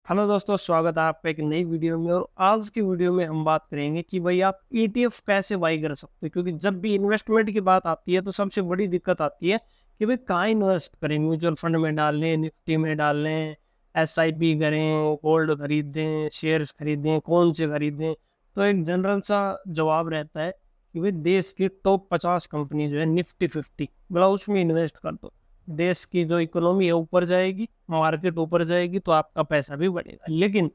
Hello दोस्तों, स्वागत है आपका एक नई वीडियो में। और आज की वीडियो में हम बात करेंगे कि भाई आप ईटीएफ कैसे बाई कर सकते हो। क्योंकि जब भी इन्वेस्टमेंट की बात आती है तो सबसे बड़ी दिक्कत आती है कि भाई कहाँ इन्वेस्ट करें। म्यूचुअल फंड में डाल लें, निफ्टी में डाल लें, एसआईपी करें, गोल्ड खरीदें, शेयर्स खरीदें, कौन से खरीदें। तो एक जनरल सा जवाब रहता है कि भाई देश की टॉप 50 कंपनी जो है निफ्टी 50, बोला उसमें इन्वेस्ट कर दो। देश की जो इकोनॉमी है ऊपर जाएगी, मार्केट ऊपर जाएगी, तो आपका पैसा भी बढ़ेगा। लेकिन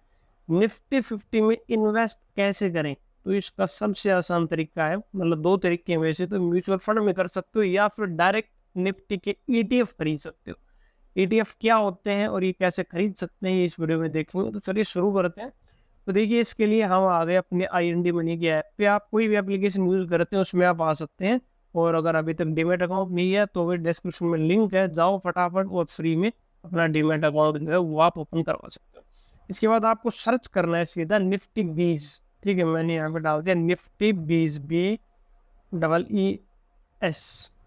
निफ्टी 50 में इन्वेस्ट कैसे करें? तो इसका सबसे आसान तरीका है, मतलब दो तरीके हैं वैसे तो। म्यूचुअल फंड में कर सकते हो या फिर डायरेक्ट निफ्टी के ईटीएफ खरीद सकते हो। ईटीएफ क्या होते हैं और ये कैसे खरीद सकते हैं, ये इस वीडियो में देखेंगे। तो चलिए शुरू करते हैं। तो देखिए, इसके लिए हम आ गए अपने IND मनी के ऐप पे। आप कोई भी एप्लीकेशन यूज करते हैं उसमें आप आ सकते हैं। और अगर अभी तक डीमैट अकाउंट नहीं है तो भी डिस्क्रिप्शन में लिंक है, जाओ फटाफट और फ्री में अपना डीमैट अकाउंट जो है वो आप ओपन करवा सकते हो। इसके बाद आपको सर्च करना है सीधा निफ्टी बीज। ठीक है, मैंने यहाँ पे डाल दिया निफ्टी बीज, BEES।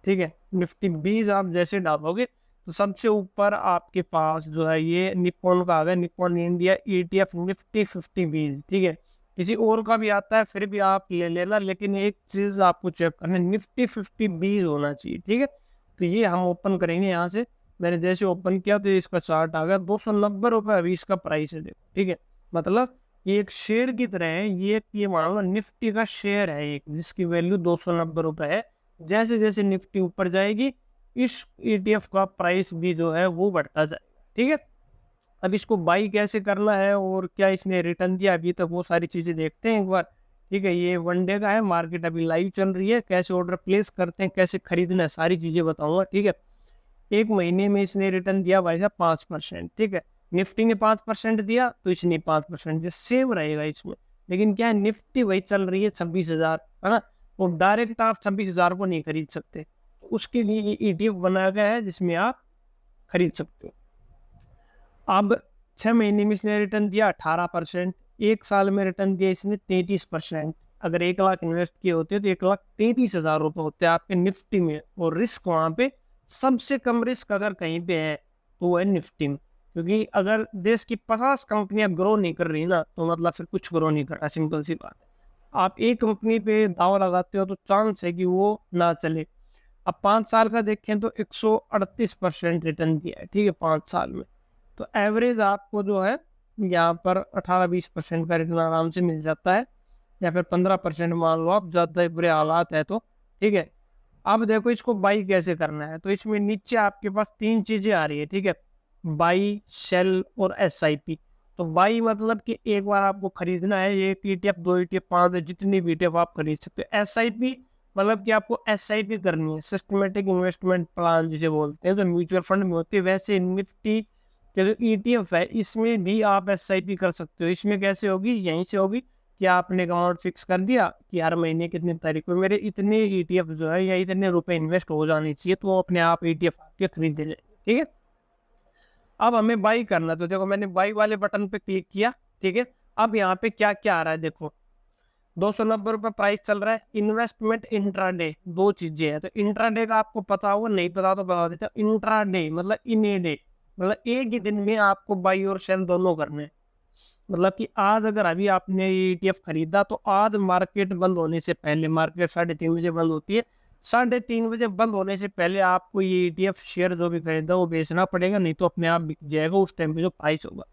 ठीक है, निफ्टी बीज आप जैसे डालोगे तो सबसे ऊपर आपके पास जो है ये निप्पॉन का आ गया, निप्पॉन इंडिया ETF निफ्टी 50 बीज। ठीक है, किसी और का भी आता है फिर भी आप ले लेना, लेकिन एक चीज आपको चेक करना है, निफ्टी 50 बीज होना चाहिए। ठीक है, तो ये हम ओपन करेंगे यहाँ से। मैंने जैसे ओपन किया तो इसका चार्ट आ गया, 290 रुपये अभी इसका प्राइस है, देखो। ठीक है, मतलब ये एक शेयर की तरह है। ये मान लो निफ्टी का शेयर है एक, जिसकी वैल्यू 290 रुपये है। जैसे जैसे निफ्टी ऊपर जाएगी इस ETF का प्राइस भी जो है वो बढ़ता जाएगा। ठीक है, अब इसको बाई कैसे करना है और क्या इसने रिटर्न दिया अभी तक, वो सारी चीजें देखते हैं एक बार। ठीक है, ये 1 डे का है, मार्केट अभी लाइव चल रही है। कैसे ऑर्डर प्लेस करते हैं, कैसे खरीदना है, सारी चीजें बताऊंगा। ठीक है, एक महीने में इसने रिटर्न दिया भाई साहब 5%। ठीक है, निफ्टी ने 5% दिया तो इसने 5% सेम रहेगा इसमें। लेकिन क्या है, निफ्टी वही चल रही है 26,000, है ना। और डायरेक्ट आप 26,000 को नहीं खरीद सकते, तो उसके लिए ये ETF बनाया गया है जिसमें आप खरीद सकते हो। अब 6 महीने में इसने रिटर्न दिया 18%, एक साल में रिटर्न दिया इसने 33%। अगर 1 लाख इन्वेस्ट किए होते तो 1,33,000 रुपये होते आपके निफ्टी में। और रिस्क वहां पे सबसे कम रिस्क अगर कहीं पे है तो वो है निफ्टी में। क्योंकि अगर देश की 50 कंपनियां ग्रो नहीं कर रही ना, तो मतलब फिर कुछ ग्रो नहीं कर रहा, सिंपल सी बात है। आप एक कंपनी पे दाव लगाते हो तो चांस है कि वो ना चले। अब 5 साल का देखें तो 138% रिटर्न दिया है। ठीक है, 5 साल में तो एवरेज आपको जो है यहाँ पर 18-20% का रिटर्न आराम से मिल जाता है, या फिर 15% मान लो आप, ज़्यादा बुरे हालात है तो। ठीक है, अब देखो इसको बाई कैसे करना है। तो इसमें नीचे आपके पास 3 चीजें आ रही है। ठीक है, बाई, सेल और SIP। तो बाई मतलब कि एक बार आपको खरीदना है, एक ETF, 2 ETF, 5, जितनी भी ETF आप खरीद सकते हो। SIP मतलब कि आपको SIP करनी है, सिस्टमेटिक इन्वेस्टमेंट प्लान जिसे बोलते हैं, तो म्यूचुअल फंड में होती है। वैसे निफ्टी के जो ETF है इसमें भी आप SIP कर सकते हो। इसमें कैसे होगी, यहीं से होगी कि आपने अमाउंट फिक्स कर दिया कि हर महीने कितनी तारीख को मेरे इतने ETF जो है या इतने रुपए इन्वेस्ट हो जाने चाहिए, तो वो अपने आप ETF आपके खरीद ले। ठीक है, अब हमें बाई करना, तो देखो मैंने बाई वाले बटन पे क्लिक किया। ठीक है, अब यहाँ पे क्या क्या आ रहा है देखो, 290 रुपये प्राइस चल रहा है। इन्वेस्टमेंट इंट्राडे, दो चीजें हैं। तो इंट्राडे का आपको पता होगा, नहीं पता तो बता देते हैं। इंट्राडे मतलब इन ए डे, मतलब एक ही दिन में आपको बाई और सेल दोनों करने हैं। मतलब कि आज अगर अभी आपने ये ETF खरीदा तो आज मार्केट बंद होने से पहले, मार्केट 3:30 बजे बंद होती है, 3:30 बजे बंद होने से पहले आपको ये ETF शेयर जो भी खरीदा वो बेचना पड़ेगा, नहीं तो अपने आप बिक जाएगा उस टाइम पे जो प्राइस होगा।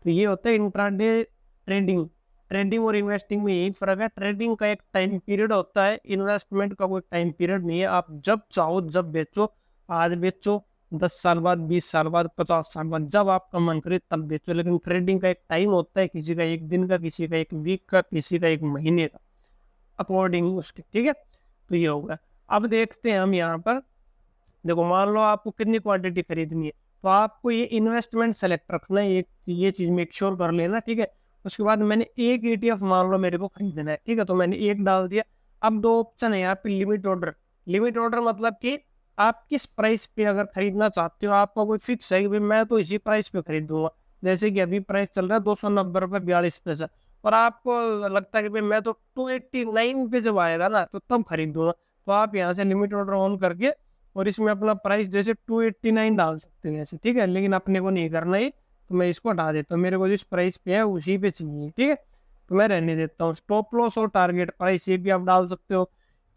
तो ये होता है इंट्राडे ट्रेडिंग। ट्रेडिंग और इन्वेस्टिंग में यही फर्क है, ट्रेडिंग का एक टाइम पीरियड होता है, इन्वेस्टमेंट का कोई टाइम पीरियड नहीं है। आप जब चाहो जब बेचो, आज बेचो, 10 साल बाद, 20 साल बाद, 50 साल बाद, जब आपका मन करे तब बेचो। लेकिन ट्रेडिंग का एक टाइम होता है, किसी का 1 दिन का, किसी का 1 वीक का, किसी का 1 महीने का, अकॉर्डिंग उसके। ठीक है, तो ये होगा। अब देखते हैं हम यहाँ पर, देखो मान लो आपको कितनी क्वांटिटी खरीदनी है, तो आपको ये इन्वेस्टमेंट सेलेक्ट रखना है, ये चीज मेक श्योर कर लेना। ठीक है, उसके बाद मैंने एक ETF मान लो मेरे को खरीदना है। ठीक है, तो मैंने एक डाल दिया। अब दो ऑप्शन है यहाँ पे, लिमिट ऑर्डर। लिमिट ऑर्डर मतलब कि आप किस प्राइस पे अगर खरीदना चाहते हो, आपका कोई फिक्स है कि भाई मैं तो इसी प्राइस पे खरीदूंगा। जैसे कि अभी प्राइस चल रहा है 290 रुपये 42 पैसा, और आपको लगता है कि भाई मैं तो 289 पे जब आएगा ना तो तब खरीदूंगा, तो आप यहाँ से लिमिट ऑर्डर ऑन करके और इसमें अपना प्राइस जैसे 289 डाल सकते हैं ऐसे। ठीक है, लेकिन अपने को नहीं करना है, तो मैं इसको हटा देता हूँ, मेरे को जिस प्राइस पे है उसी पे चाहिए, ठीक है, तो मैं रहने देता हूँ। स्टॉप लॉस और टारगेट प्राइस ये भी आप डाल सकते हो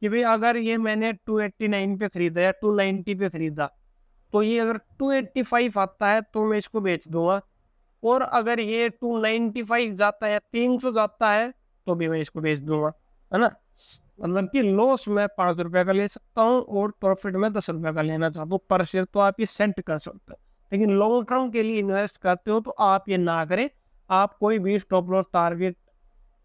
कि भाई अगर ये मैंने 289 पे खरीदा या 290 पे खरीदा, तो ये अगर 285 आता है तो मैं इसको बेच दूंगा, और अगर ये 295 जाता है, 300 जाता है, तो भी मैं इसको बेच दूंगा, है ना। मतलब कि लॉस मैं 5 रुपये का ले सकता हूँ और प्रॉफिट में 10 रुपये का लेना चाहता हूँ पर शेयर, तो आप ये सेट कर सकते हो। लेकिन लॉन्ग टर्म के लिए इन्वेस्ट करते हो तो आप ये ना करें, आप कोई भी स्टॉप लॉस टारगेट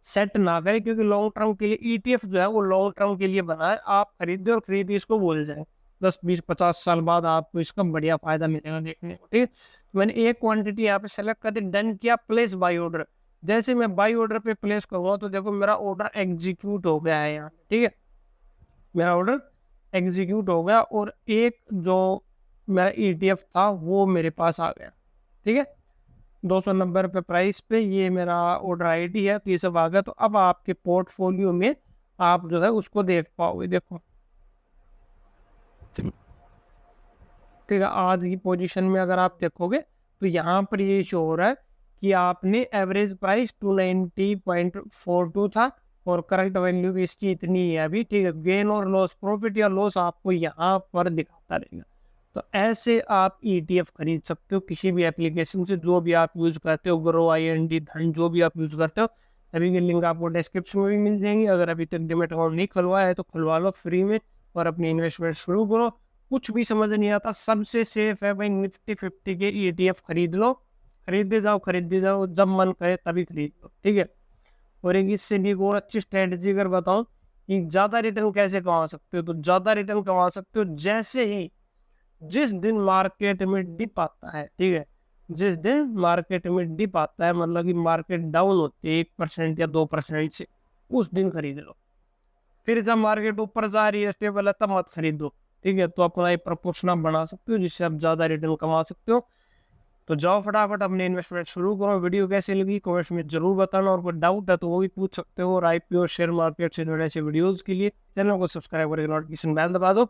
सेट ना करें, क्योंकि लॉन्ग टर्म के लिए ईटीएफ जो है वो लॉन्ग टर्म के लिए बना है। आप खरीदे और खरीदे इसको भूल जाए, 10 20 50 साल बाद आपको इसका बढ़िया फायदा मिलेगा देखने को, ठीक है। तो मैंने एक क्वांटिटी यहाँ पे सेलेक्ट कर दी, डन किया, प्लेस बाई ऑर्डर। जैसे मैं बाई ऑर्डर पे प्लेस करूँगा तो देखो मेरा ऑर्डर एग्जीक्यूट हो गया है यहाँ, ठीक है, मेरा ऑर्डर एग्जीक्यूट हो गया और एक जो मेरा ईटीएफ था वो मेरे पास आ गया, ठीक है। 290 रुपये प्राइस पे ये मेरा ऑर्डर आईडी है, तो ये सब आ गया। तो अब आपके पोर्टफोलियो में आप जो है उसको देख पाओगे, देखो, ठीक है। आज की पोजीशन में अगर आप देखोगे तो यहाँ पर ये शो हो रहा है कि आपने एवरेज प्राइस 290.42 था और करंट वैल्यू भी इसकी इतनी है अभी, ठीक है। गेन और लॉस, प्रॉफिट या लॉस आपको यहाँ पर दिखाता रहेगा। तो ऐसे आप ईटीएफ खरीद सकते हो किसी भी एप्लीकेशन से, जो भी आप यूज करते हो, ग्रो, IND, धन, जो भी आप यूज करते हो। अभी की लिंक आपको डिस्क्रिप्शन में भी मिल जाएंगी। अगर अभी तक डिमेट अकाउंट नहीं खुलवाया है तो खुलवा लो फ्री में और अपनी इन्वेस्टमेंट शुरू करो। कुछ भी समझ नहीं आता, सबसे सेफ है भाई निफ्टी 50 के ईटीएफ खरीद लो, खरीदते जाओ, जब मन करे तभी खरीद लो, ठीक है। और एक इससे भी एक और अच्छी स्ट्रेटजी अगर बताऊं कि ज़्यादा रिटर्न कैसे कमा सकते हो, तो ज़्यादा रिटर्न कमा सकते हो जैसे ही जिस दिन मार्केट में डिप आता है, ठीक है, जिस दिन मार्केट में डिप आता है, मतलब कि मार्केट डाउन होती है 1% या 2% से, उस दिन खरीद लो। फिर जब मार्केट ऊपर जा रही है, स्टेबल है, तब मत खरीदो, ठीक है। तो अपना एक प्रपोर्शन आप बना सकते हो जिससे आप ज़्यादा रिटर्न कमा सकते हो। तो जाओ फटाफट अपने इन्वेस्टमेंट शुरू करो। वीडियो कैसी लगी कमेंट्स में जरूर बताना, और कोई डाउट है तो वो भी पूछ सकते हो। और IPO शेयर मार्केट से जुड़े ऐसे वीडियोज़ के लिए चैनल को सब्सक्राइब करके नोटिफिकेशन बेल दबा दो।